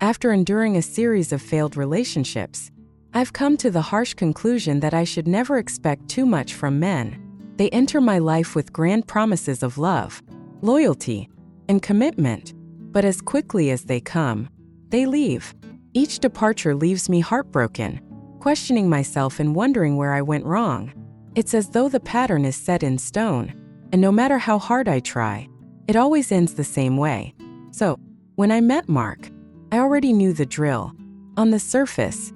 After enduring a series of failed relationships, I've come to the harsh conclusion that I should never expect too much from men. They enter my life with grand promises of love, loyalty, and commitment, but as quickly as they come, they leave. Each departure leaves me heartbroken, questioning myself and wondering where I went wrong. It's as though the pattern is set in stone, and no matter how hard I try, it always ends the same way. So, when I met Mark, I already knew the drill. On the surface,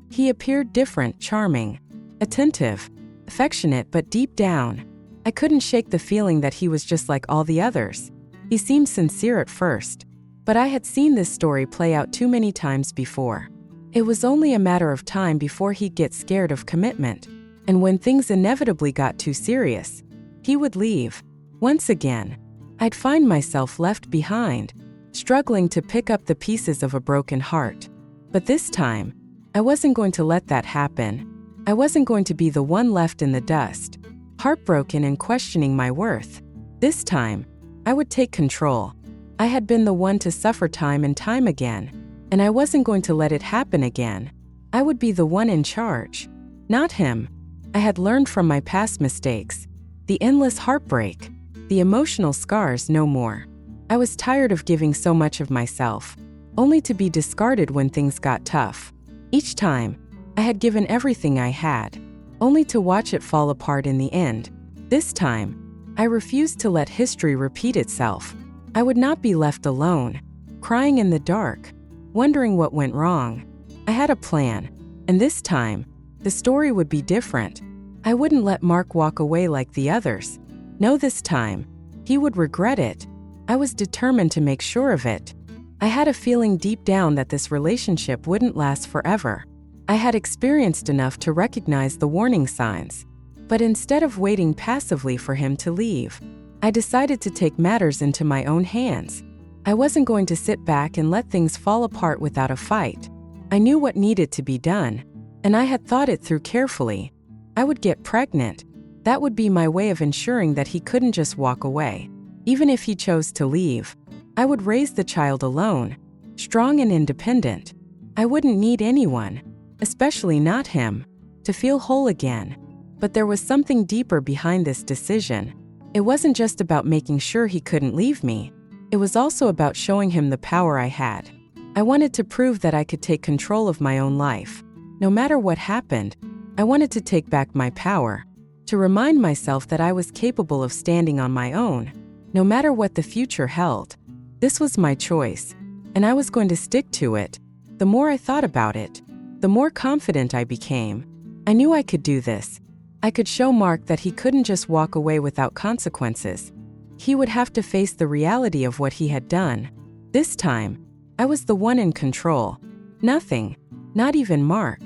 he appeared different, charming, attentive, affectionate, but deep down, I couldn't shake the feeling that he was just like all the others. He seemed sincere at first, but I had seen this story play out too many times before. It was only a matter of time before he'd get scared of commitment, and when things inevitably got too serious, he would leave. Once again, I'd find myself left behind, struggling to pick up the pieces of a broken heart. But this time, I wasn't going to let that happen. I wasn't going to be the one left in the dust, heartbroken and questioning my worth. This time, I would take control. I had been the one to suffer time and time again, and I wasn't going to let it happen again. I would be the one in charge, not him. I had learned from my past mistakes, the endless heartbreak, the emotional scars no more. I was tired of giving so much of myself, only to be discarded when things got tough. Each time, I had given everything I had, only to watch it fall apart in the end. This time, I refused to let history repeat itself. I would not be left alone, crying in the dark, wondering what went wrong. I had a plan, and this time, the story would be different. I wouldn't let Mark walk away like the others. No, this time, he would regret it. I was determined to make sure of it. I had a feeling deep down that this relationship wouldn't last forever. I had experienced enough to recognize the warning signs. But instead of waiting passively for him to leave, I decided to take matters into my own hands. I wasn't going to sit back and let things fall apart without a fight. I knew what needed to be done, and I had thought it through carefully. I would get pregnant. That would be my way of ensuring that he couldn't just walk away. Even if he chose to leave, I would raise the child alone, strong and independent. I wouldn't need anyone, especially not him, to feel whole again. But there was something deeper behind this decision. It wasn't just about making sure he couldn't leave me. It was also about showing him the power I had. I wanted to prove that I could take control of my own life. No matter what happened, I wanted to take back my power, to remind myself that I was capable of standing on my own, no matter what the future held. This was my choice, and I was going to stick to it. The more I thought about it, the more confident I became. I knew I could do this. I could show Mark that he couldn't just walk away without consequences. He would have to face the reality of what he had done. This time, I was the one in control. Nothing, not even Mark,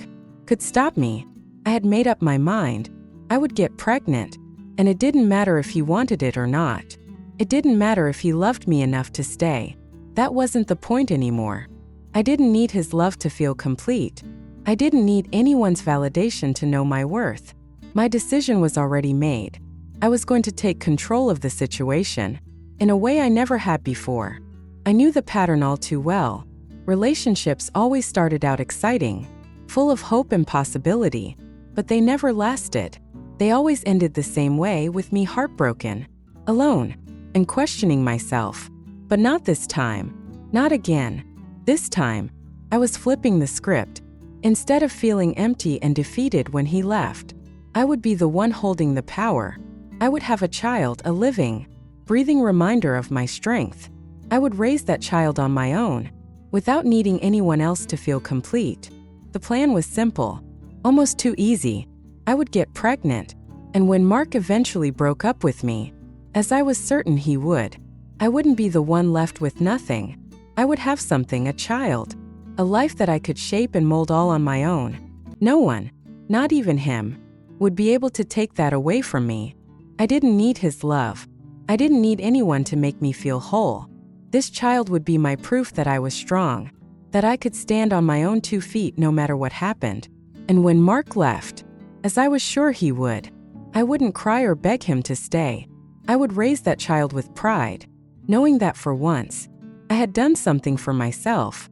could stop me. I had made up my mind. I would get pregnant, and it didn't matter if he wanted it or not. It didn't matter if he loved me enough to stay. That wasn't the point anymore. I didn't need his love to feel complete. I didn't need anyone's validation to know my worth. My decision was already made. I was going to take control of the situation, in a way I never had before. I knew the pattern all too well. Relationships always started out exciting, full of hope and possibility, but they never lasted. They always ended the same way, with me heartbroken, alone, and questioning myself. But not this time. Not again. This time, I was flipping the script. Instead of feeling empty and defeated when he left, I would be the one holding the power. I would have a child, a living, breathing reminder of my strength. I would raise that child on my own, without needing anyone else to feel complete. The plan was simple, almost too easy. I would get pregnant, and when Mark eventually broke up with me, as I was certain he would, I wouldn't be the one left with nothing. I would have something, a child, a life that I could shape and mold all on my own. No one, not even him, would be able to take that away from me. I didn't need his love. I didn't need anyone to make me feel whole. This child would be my proof that I was strong, that I could stand on my own 2 feet no matter what happened. And when Mark left, as I was sure he would, I wouldn't cry or beg him to stay. I would raise that child with pride, knowing that for once, I had done something for myself.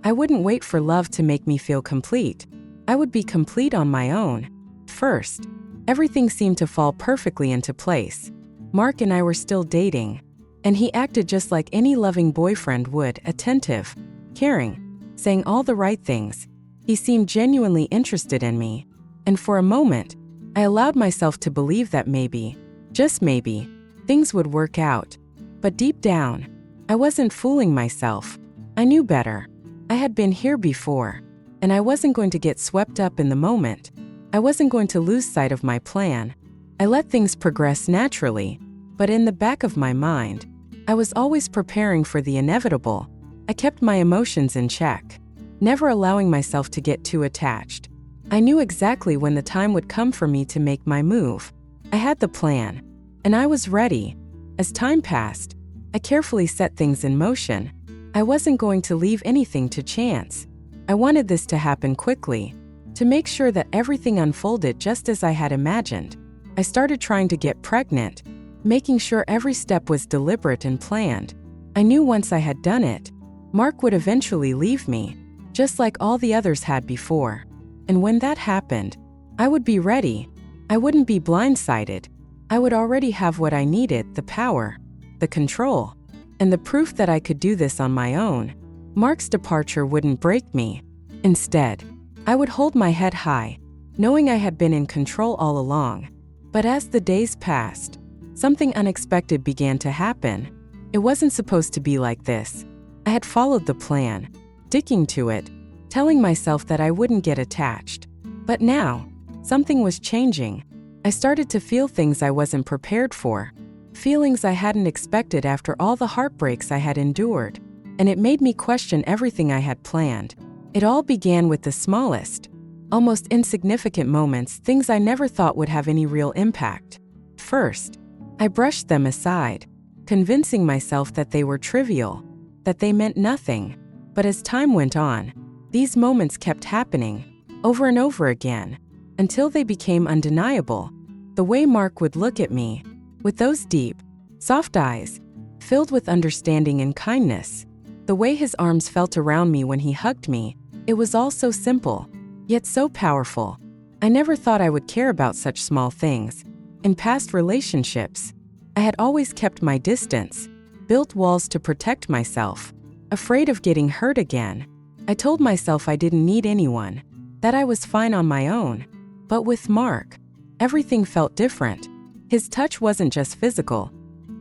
I wouldn't wait for love to make me feel complete. I would be complete on my own. First, everything seemed to fall perfectly into place. Mark and I were still dating, and he acted just like any loving boyfriend would, attentive, caring, saying all the right things. He seemed genuinely interested in me, and for a moment, I allowed myself to believe that maybe, just maybe, things would work out. But deep down, I wasn't fooling myself. I knew better. I had been here before, and I wasn't going to get swept up in the moment. I wasn't going to lose sight of my plan. I let things progress naturally, but in the back of my mind, I was always preparing for the inevitable. I kept my emotions in check, never allowing myself to get too attached. I knew exactly when the time would come for me to make my move. I had the plan, and I was ready. As time passed, I carefully set things in motion. I wasn't going to leave anything to chance. I wanted this to happen quickly, to make sure that everything unfolded just as I had imagined. I started trying to get pregnant, making sure every step was deliberate and planned. I knew once I had done it, Mark would eventually leave me, just like all the others had before. And when that happened, I would be ready. I wouldn't be blindsided. I would already have what I needed, the power, the control, and the proof that I could do this on my own. Mark's departure wouldn't break me. Instead, I would hold my head high, knowing I had been in control all along. But as the days passed, something unexpected began to happen. It wasn't supposed to be like this. I had followed the plan, sticking to it, telling myself that I wouldn't get attached. But now, something was changing. I started to feel things I wasn't prepared for, feelings I hadn't expected after all the heartbreaks I had endured, and it made me question everything I had planned. It all began with the smallest, almost insignificant moments, things I never thought would have any real impact. First, I brushed them aside, convincing myself that they were trivial, that they meant nothing. But as time went on, these moments kept happening, over and over again, until they became undeniable. The way Mark would look at me, with those deep, soft eyes, filled with understanding and kindness. The way his arms felt around me when he hugged me, it was all so simple, yet so powerful. I never thought I would care about such small things. In past relationships, I had always kept my distance, built walls to protect myself, afraid of getting hurt again. I told myself I didn't need anyone, that I was fine on my own. But with Mark, everything felt different. His touch wasn't just physical.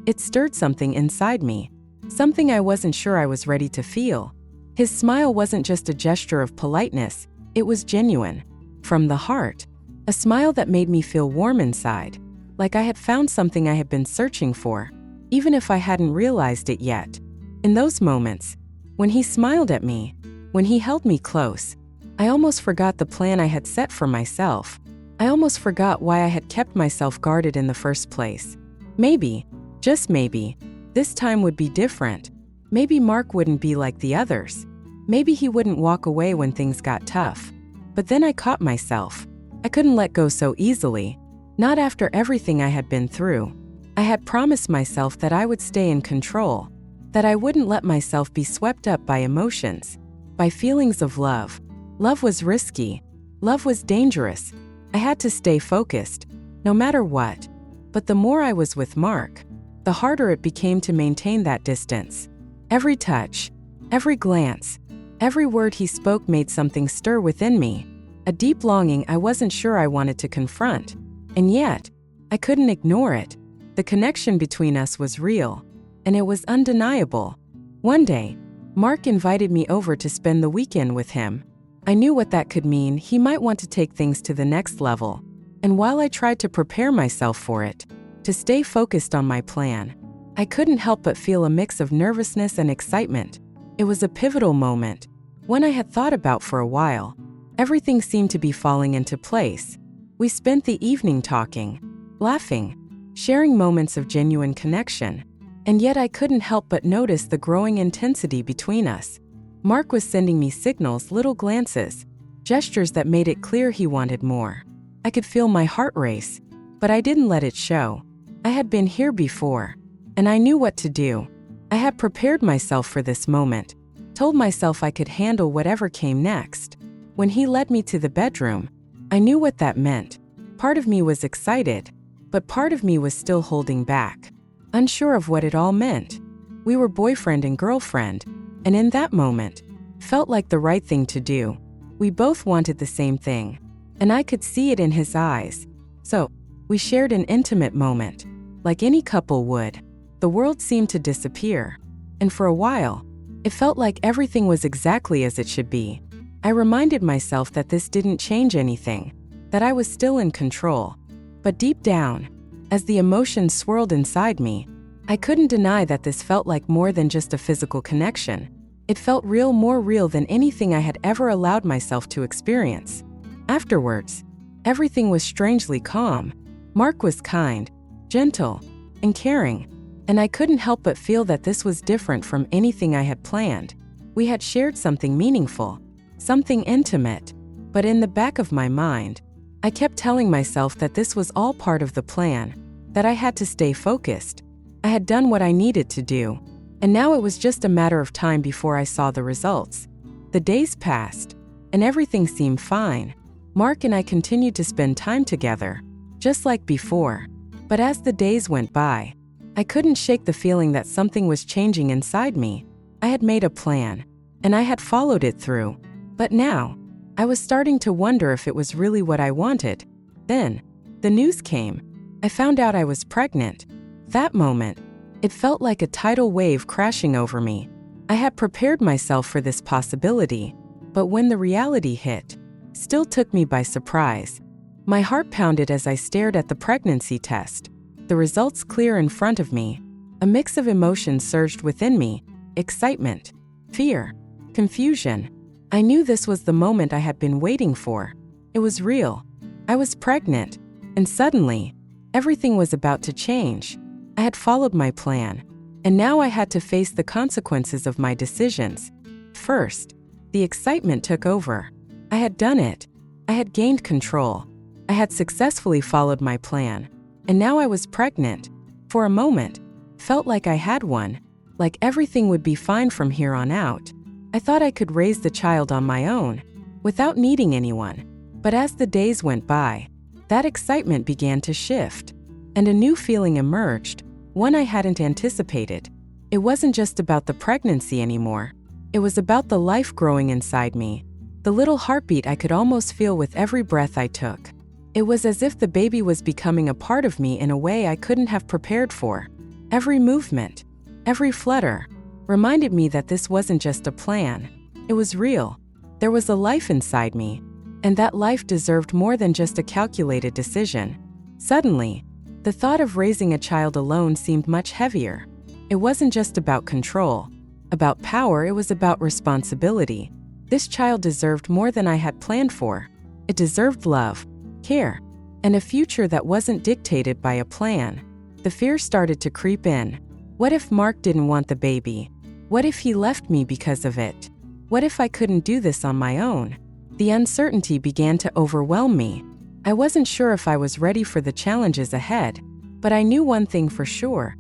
It stirred something inside me, something I wasn't sure I was ready to feel. His smile wasn't just a gesture of politeness, it was genuine, from the heart. A smile that made me feel warm inside, like I had found something I had been searching for, even if I hadn't realized it yet. In those moments, when he smiled at me, when he held me close, I almost forgot the plan I had set for myself. I almost forgot why I had kept myself guarded in the first place. Maybe, just maybe, this time would be different. Maybe Mark wouldn't be like the others. Maybe he wouldn't walk away when things got tough. But then I caught myself. I couldn't let go so easily, not after everything I had been through. I had promised myself that I would stay in control, that I wouldn't let myself be swept up by emotions, by feelings of love. Love was risky. Love was dangerous. I had to stay focused, no matter what. But the more I was with Mark, the harder it became to maintain that distance. Every touch, every glance, every word he spoke made something stir within me, a deep longing I wasn't sure I wanted to confront. And yet, I couldn't ignore it. The connection between us was real, and it was undeniable. One day, Mark invited me over to spend the weekend with him. I knew what that could mean. He might want to take things to the next level. And while I tried to prepare myself for it, to stay focused on my plan, I couldn't help but feel a mix of nervousness and excitement. It was a pivotal moment, one I had thought about for a while. Everything seemed to be falling into place. We spent the evening talking, laughing, sharing moments of genuine connection. And yet I couldn't help but notice the growing intensity between us. Mark was sending me signals, little glances, gestures that made it clear he wanted more. I could feel my heart race, but I didn't let it show. I had been here before, and I knew what to do. I had prepared myself for this moment. told myself I could handle whatever came next. When he led me to the bedroom, I knew what that meant. Part of me was excited, but part of me was still holding back, unsure of what it all meant. We were boyfriend and girlfriend, and in that moment, felt like the right thing to do. We both wanted the same thing, and I could see it in his eyes. So, we shared an intimate moment, like any couple would. The world seemed to disappear, and for a while, it felt like everything was exactly as it should be. I reminded myself that this didn't change anything, that I was still in control. But deep down, as the emotions swirled inside me, I couldn't deny that this felt like more than just a physical connection. It felt real, more real than anything I had ever allowed myself to experience. Afterwards, everything was strangely calm. Mark was kind, gentle, and caring, and I couldn't help but feel that this was different from anything I had planned. We had shared something meaningful, something intimate, but in the back of my mind, I kept telling myself that this was all part of the plan, that I had to stay focused. I had done what I needed to do, and now it was just a matter of time before I saw the results. The days passed, and everything seemed fine. Mark and I continued to spend time together, just like before. But as the days went by, I couldn't shake the feeling that something was changing inside me. I had made a plan, and I had followed it through. But now, I was starting to wonder if it was really what I wanted. Then, the news came. I found out I was pregnant. That moment, it felt like a tidal wave crashing over me. I had prepared myself for this possibility, but when the reality hit, it still took me by surprise. My heart pounded as I stared at the pregnancy test. The results clear in front of me. A mix of emotions surged within me: excitement, fear, confusion. I knew this was the moment I had been waiting for. It was real. I was pregnant, and suddenly, everything was about to change. I had followed my plan, and now I had to face the consequences of my decisions. First, the excitement took over. I had done it. I had gained control. I had successfully followed my plan, and now I was pregnant. For a moment, felt like I had one, like everything would be fine from here on out. I thought I could raise the child on my own, without needing anyone. But as the days went by, that excitement began to shift, and a new feeling emerged, one I hadn't anticipated. It wasn't just about the pregnancy anymore. It was about the life growing inside me, the little heartbeat I could almost feel with every breath I took. It was as if the baby was becoming a part of me in a way I couldn't have prepared for. Every movement, every flutter, reminded me that this wasn't just a plan. It was real. There was a life inside me, and that life deserved more than just a calculated decision. Suddenly, the thought of raising a child alone seemed much heavier. It wasn't just about control, about power, it was about responsibility. This child deserved more than I had planned for. It deserved love, care, and a future that wasn't dictated by a plan. The fear started to creep in. What if Mark didn't want the baby? What if he left me because of it? What if I couldn't do this on my own? The uncertainty began to overwhelm me. I wasn't sure if I was ready for the challenges ahead, but I knew one thing for sure.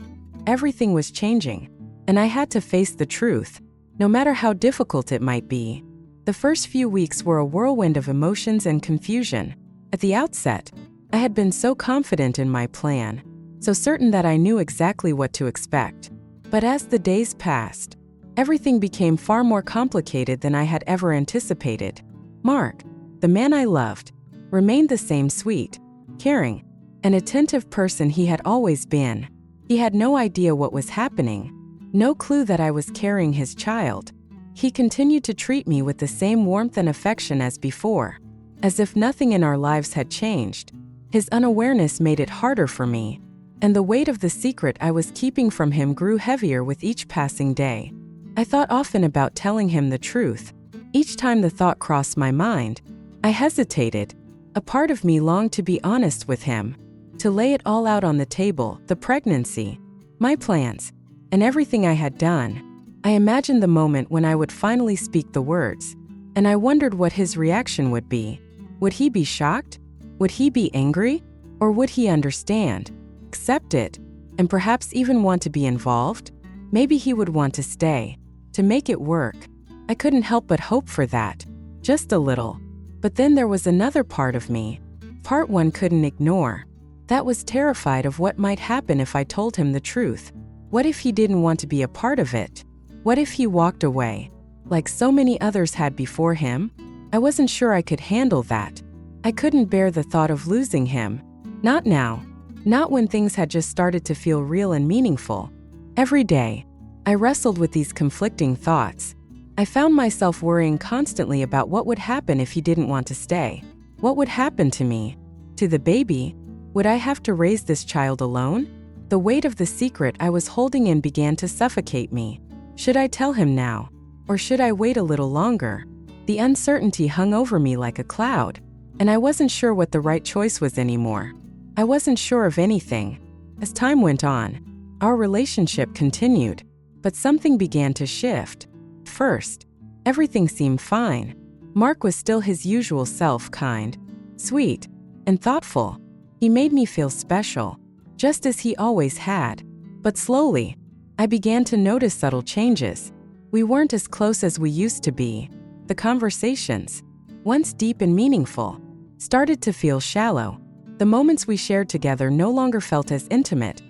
Everything was changing, and I had to face the truth, no matter how difficult it might be. The first few weeks were a whirlwind of emotions and confusion. At the outset, I had been so confident in my plan, so certain that I knew exactly what to expect. But as the days passed, everything became far more complicated than I had ever anticipated. Mark, the man I loved, remained the same sweet, caring, and attentive person he had always been. He had no idea what was happening, no clue that I was carrying his child. He continued to treat me with the same warmth and affection as before, as if nothing in our lives had changed. His unawareness made it harder for me, and the weight of the secret I was keeping from him grew heavier with each passing day. I thought often about telling him the truth. Each time the thought crossed my mind, I hesitated. A part of me longed to be honest with him, to lay it all out on the table, the pregnancy, my plans, and everything I had done. I imagined the moment when I would finally speak the words, and I wondered what his reaction would be. Would he be shocked? Would he be angry? Or would he understand, accept it, and perhaps even want to be involved? Maybe he would want to stay, to make it work. I couldn't help but hope for that. Just a little. But then there was another part of me. Part one couldn't ignore. That was terrified of what might happen if I told him the truth. What if he didn't want to be a part of it? What if he walked away, like so many others had before him? I wasn't sure I could handle that. I couldn't bear the thought of losing him. Not now. Not when things had just started to feel real and meaningful. Every day, I wrestled with these conflicting thoughts. I found myself worrying constantly about what would happen if he didn't want to stay. What would happen to me? To the baby? Would I have to raise this child alone? The weight of the secret I was holding in began to suffocate me. Should I tell him now? Or should I wait a little longer? The uncertainty hung over me like a cloud, and I wasn't sure what the right choice was anymore. I wasn't sure of anything. As time went on, our relationship continued, but something began to shift. First, everything seemed fine. Mark was still his usual self, kind, sweet, and thoughtful. He made me feel special, just as he always had. But slowly, I began to notice subtle changes. We weren't as close as we used to be. The conversations, once deep and meaningful, started to feel shallow. The moments we shared together no longer felt as intimate.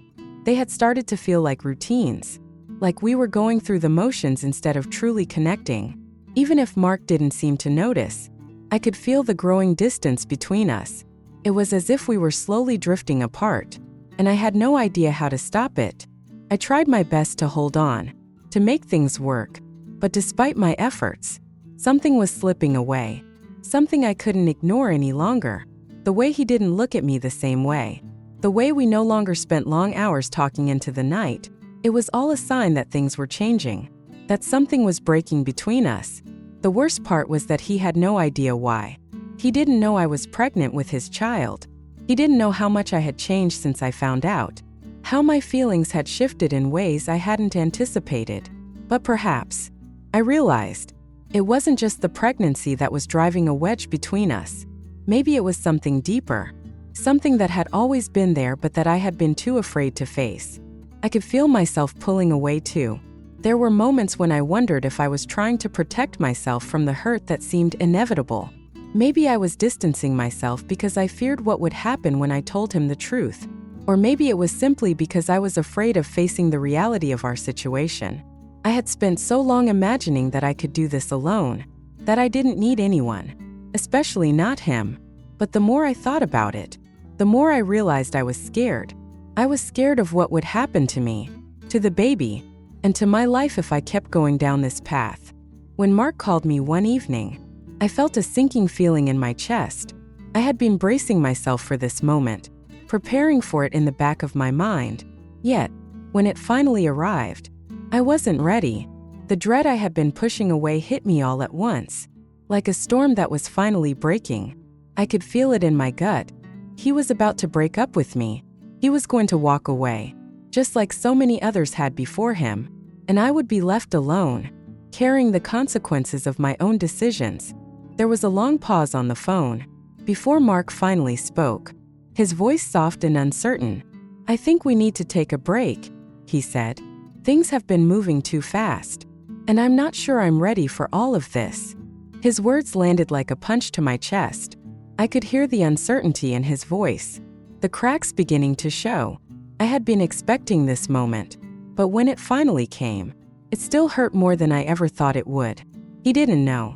They had started to feel like routines, like we were going through the motions instead of truly connecting. Even if Mark didn't seem to notice, I could feel the growing distance between us. It was as if we were slowly drifting apart, and I had no idea how to stop it. I tried my best to hold on, to make things work, but despite my efforts, something was slipping away, something I couldn't ignore any longer. The way he didn't look at me the same way, the way we no longer spent long hours talking into the night, it was all a sign that things were changing, that something was breaking between us. The worst part was that he had no idea why. He didn't know I was pregnant with his child. He didn't know how much I had changed since I found out, how my feelings had shifted in ways I hadn't anticipated. But perhaps, I realized, it wasn't just the pregnancy that was driving a wedge between us. Maybe it was something deeper, something that had always been there but that I had been too afraid to face. I could feel myself pulling away too. There were moments when I wondered if I was trying to protect myself from the hurt that seemed inevitable. Maybe I was distancing myself because I feared what would happen when I told him the truth. Or maybe it was simply because I was afraid of facing the reality of our situation. I had spent so long imagining that I could do this alone, that I didn't need anyone, especially not him. But the more I thought about it, the more I realized I was scared. I was scared of what would happen to me, to the baby, and to my life if I kept going down this path. When Mark called me one evening, I felt a sinking feeling in my chest. I had been bracing myself for this moment, preparing for it in the back of my mind. Yet, when it finally arrived, I wasn't ready. The dread I had been pushing away hit me all at once, like a storm that was finally breaking. I could feel it in my gut. He was about to break up with me. He was going to walk away, just like so many others had before him, and I would be left alone, carrying the consequences of my own decisions. There was a long pause on the phone before Mark finally spoke, his voice soft and uncertain. "I think we need to take a break," he said. "Things have been moving too fast, and I'm not sure I'm ready for all of this." His words landed like a punch to my chest. I could hear the uncertainty in his voice, the cracks beginning to show. I had been expecting this moment, but when it finally came, it still hurt more than I ever thought it would. He didn't know.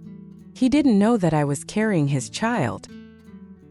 He didn't know that I was carrying his child.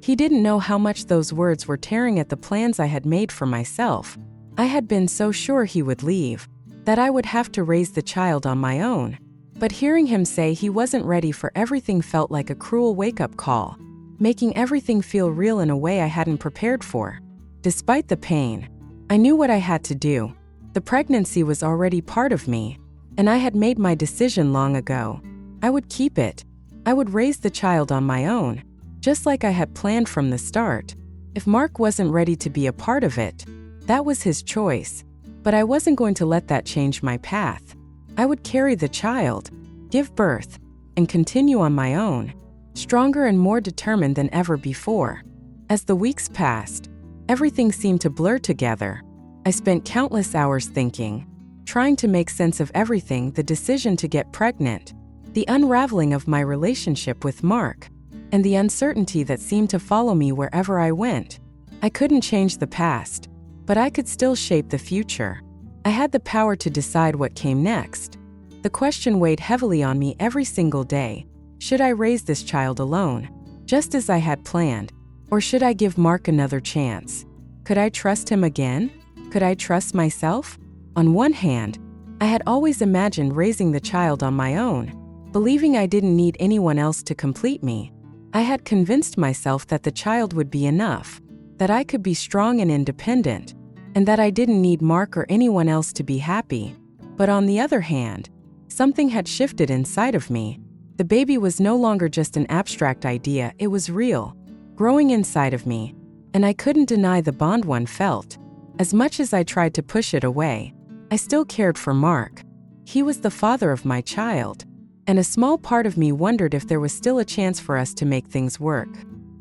He didn't know how much those words were tearing at the plans I had made for myself. I had been so sure he would leave, that I would have to raise the child on my own. But hearing him say he wasn't ready for everything felt like a cruel wake-up call, making everything feel real in a way I hadn't prepared for. Despite the pain, I knew what I had to do. The pregnancy was already part of me, and I had made my decision long ago. I would keep it. I would raise the child on my own, just like I had planned from the start. If Mark wasn't ready to be a part of it, that was his choice. But I wasn't going to let that change my path. I would carry the child, give birth, and continue on my own, stronger and more determined than ever before. As the weeks passed, everything seemed to blur together. I spent countless hours thinking, trying to make sense of everything: the decision to get pregnant, the unraveling of my relationship with Mark, and the uncertainty that seemed to follow me wherever I went. I couldn't change the past, but I could still shape the future. I had the power to decide what came next. The question weighed heavily on me every single day. Should I raise this child alone, just as I had planned, or should I give Mark another chance? Could I trust him again? Could I trust myself? On one hand, I had always imagined raising the child on my own, believing I didn't need anyone else to complete me. I had convinced myself that the child would be enough, that I could be strong and independent, and that I didn't need Mark or anyone else to be happy. But on the other hand, something had shifted inside of me. The baby was no longer just an abstract idea, it was real, growing inside of me, and I couldn't deny the bond one felt. As much as I tried to push it away, I still cared for Mark. He was the father of my child, and a small part of me wondered if there was still a chance for us to make things work.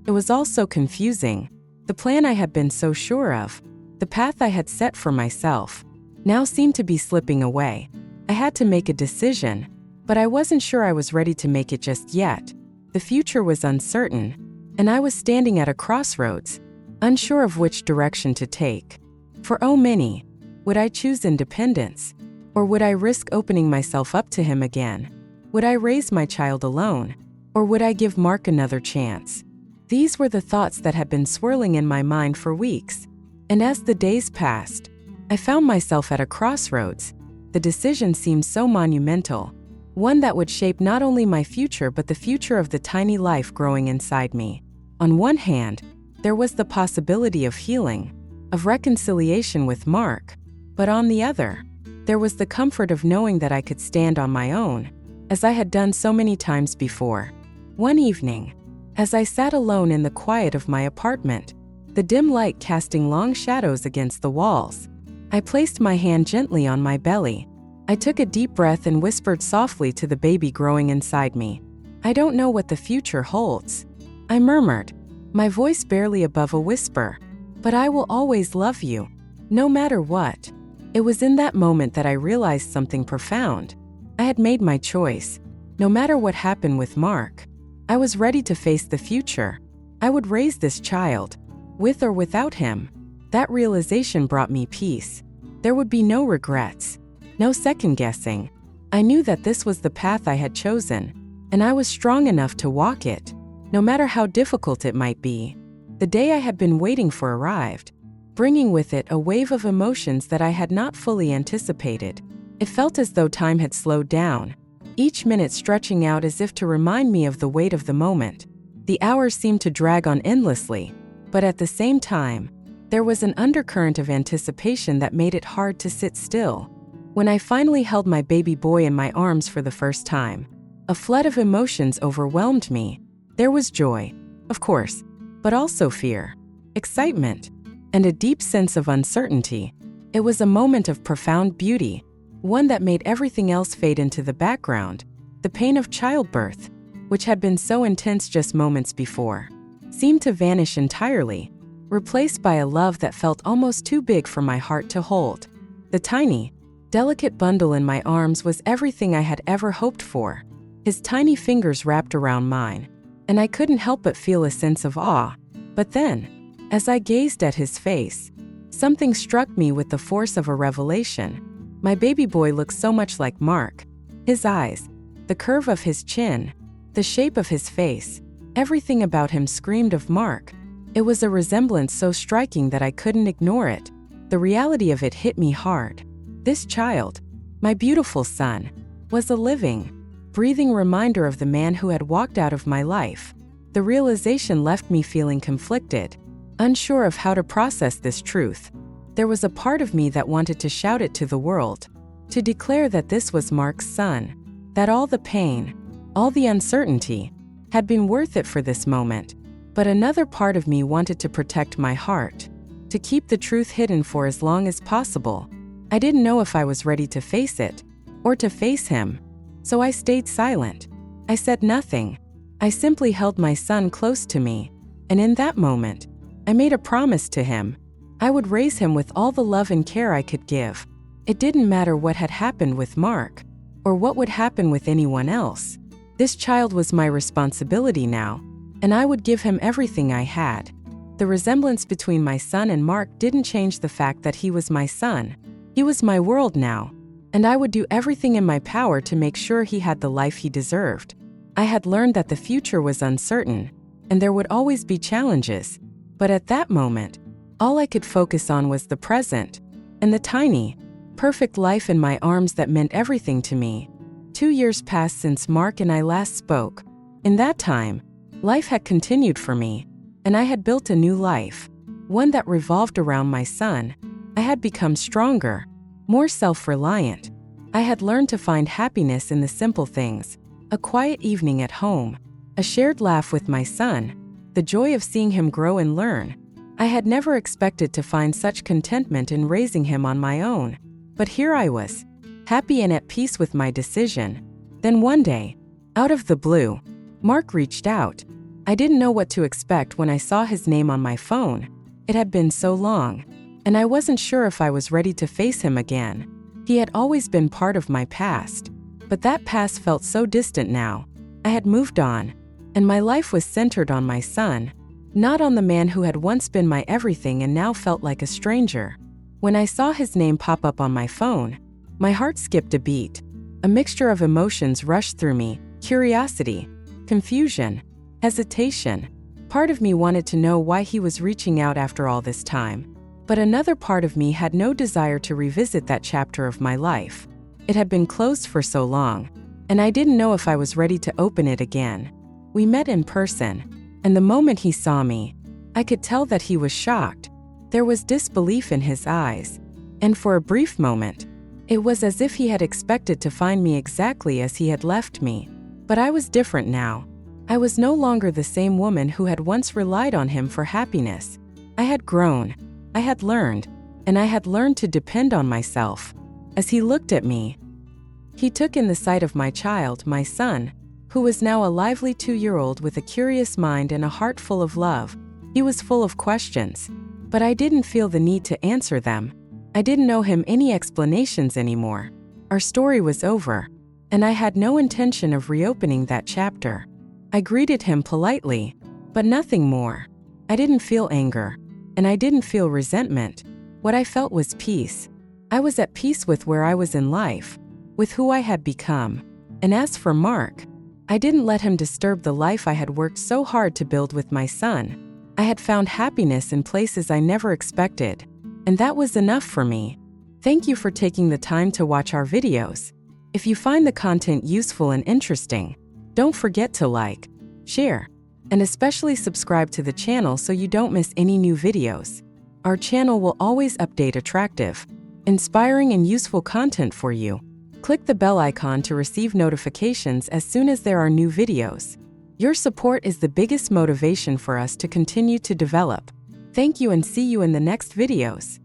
It was all so confusing. The plan I had been so sure of, the path I had set for myself, now seemed to be slipping away. I had to make a decision, but I wasn't sure I was ready to make it just yet. The future was uncertain, and I was standing at a crossroads, unsure of which direction to take. For oh many, would I choose independence? Or would I risk opening myself up to him again? Would I raise my child alone? Or would I give Mark another chance? These were the thoughts that had been swirling in my mind for weeks. And as the days passed, I found myself at a crossroads. The decision seemed so monumental, one that would shape not only my future but the future of the tiny life growing inside me. On one hand, there was the possibility of healing, of reconciliation with Mark, but on the other, there was the comfort of knowing that I could stand on my own, as I had done so many times before. One evening, as I sat alone in the quiet of my apartment, the dim light casting long shadows against the walls, I placed my hand gently on my belly. I took a deep breath and whispered softly to the baby growing inside me. "I don't know what the future holds," I murmured, my voice barely above a whisper, "but I will always love you, no matter what." It was in that moment that I realized something profound. I had made my choice. No matter what happened with Mark, I was ready to face the future. I would raise this child, with or without him. That realization brought me peace. There would be no regrets, no second-guessing. I knew that this was the path I had chosen, and I was strong enough to walk it, no matter how difficult it might be. The day I had been waiting for arrived, bringing with it a wave of emotions that I had not fully anticipated. It felt as though time had slowed down, each minute stretching out as if to remind me of the weight of the moment. The hours seemed to drag on endlessly, but at the same time, there was an undercurrent of anticipation that made it hard to sit still. When I finally held my baby boy in my arms for the first time, a flood of emotions overwhelmed me. There was joy, of course, but also fear, excitement, and a deep sense of uncertainty. It was a moment of profound beauty, one that made everything else fade into the background. The pain of childbirth, which had been so intense just moments before, seemed to vanish entirely, replaced by a love that felt almost too big for my heart to hold. The tiny, delicate bundle in my arms was everything I had ever hoped for. His tiny fingers wrapped around mine, and I couldn't help but feel a sense of awe. But then, as I gazed at his face, something struck me with the force of a revelation. My baby boy looked so much like Mark. His eyes, the curve of his chin, the shape of his face, everything about him screamed of Mark. It was a resemblance so striking that I couldn't ignore it. The reality of it hit me hard. This child, my beautiful son, was a living, breathing reminder of the man who had walked out of my life. The realization left me feeling conflicted, unsure of how to process this truth. There was a part of me that wanted to shout it to the world, to declare that this was Mark's son, that all the pain, all the uncertainty, had been worth it for this moment. But another part of me wanted to protect my heart, to keep the truth hidden for as long as possible. I didn't know if I was ready to face it, or to face him, so I stayed silent. I said nothing. I simply held my son close to me, and in that moment, I made a promise to him. I would raise him with all the love and care I could give. It didn't matter what had happened with Mark, or what would happen with anyone else. This child was my responsibility now, and I would give him everything I had. The resemblance between my son and Mark didn't change the fact that he was my son. He was my world now, and I would do everything in my power to make sure he had the life he deserved. I had learned that the future was uncertain, and there would always be challenges. But at that moment, all I could focus on was the present, and the tiny, perfect life in my arms that meant everything to me. 2 years passed since Mark and I last spoke. In that time, life had continued for me, and I had built a new life, one that revolved around my son. I had become stronger, more self-reliant. I had learned to find happiness in the simple things: a quiet evening at home, a shared laugh with my son, the joy of seeing him grow and learn. I had never expected to find such contentment in raising him on my own. But here I was, happy and at peace with my decision. Then one day, out of the blue, Mark reached out. I didn't know what to expect when I saw his name on my phone. It had been so long, and I wasn't sure if I was ready to face him again. He had always been part of my past, but that past felt so distant now. I had moved on, and my life was centered on my son, not on the man who had once been my everything and now felt like a stranger. When I saw his name pop up on my phone, my heart skipped a beat. A mixture of emotions rushed through me: curiosity, confusion, hesitation. Part of me wanted to know why he was reaching out after all this time, but another part of me had no desire to revisit that chapter of my life. It had been closed for so long, and I didn't know if I was ready to open it again. We met in person, and the moment he saw me, I could tell that he was shocked. There was disbelief in his eyes, and for a brief moment, it was as if he had expected to find me exactly as he had left me. But I was different now. I was no longer the same woman who had once relied on him for happiness. I had grown, I had learned, and I had learned to depend on myself. As he looked at me, he took in the sight of my child, my son, who was now a lively 2-year-old with a curious mind and a heart full of love. He was full of questions, but I didn't feel the need to answer them. I didn't owe him any explanations anymore. Our story was over, and I had no intention of reopening that chapter. I greeted him politely, but nothing more. I didn't feel anger, and I didn't feel resentment. What I felt was peace. I was at peace with where I was in life, with who I had become. And as for Mark, I didn't let him disturb the life I had worked so hard to build with my son. I had found happiness in places I never expected, and that was enough for me. Thank you for taking the time to watch our videos. If you find the content useful and interesting, don't forget to like, share, and especially subscribe to the channel so you don't miss any new videos. Our channel will always update attractive, inspiring, and useful content for you. Click the bell icon to receive notifications as soon as there are new videos. Your support is the biggest motivation for us to continue to develop. Thank you and see you in the next videos.